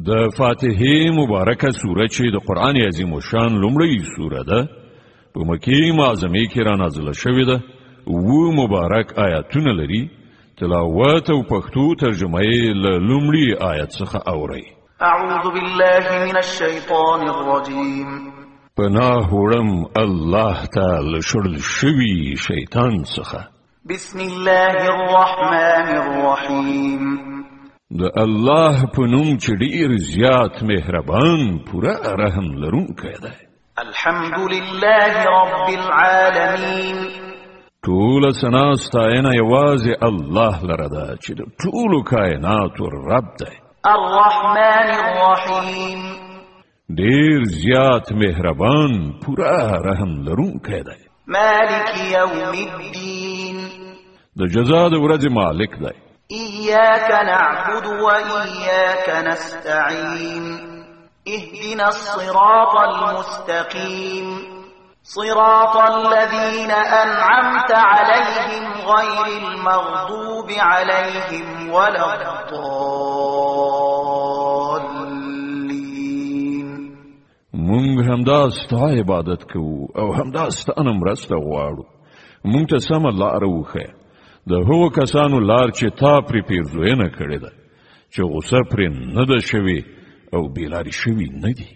د فاتحه مبارکه سوره چې د قران عظیم شان لومړی سوره ده په مکه معظمه کې را نازله شوې ده و مبارک آیاتونه لري تلاوت او پښتو ترجمه یې له لومړي آیت څخه اوري اعوذ بالله من الشیطان الرجیم پناه وړم الله تعالی شړل شوی شیطان څخه بسم الله الرحمن الرحیم د الله په نوم چې ډیر زیات مهربان پوره رحم لرونکی دی الحمد لله رب العالمین ټول ثنا ستاینه یوازې الله لره ده چې د ټولو کائناتو رب دی الرحمن الرحیم ډیر زیات مهربان پوره رحم لرونکی دی مالک یوم الدین د جزا د ورځې مالک دی إياك نعبد وإياك نستعين اهدنا الصراط المستقيم صراط الذين أنعمت عليهم غير المغضوب عليهم ولا الضالين مونږ همدا ستا عبادت کوو او همدا ستا مرسته غواړو مونږ ته سمه لاره وښیه د هغو کسانو لار چې تا پرې پیرزوینه کړې ده چې غصه پرې نه ده شوې او بېلارې شوي نه دي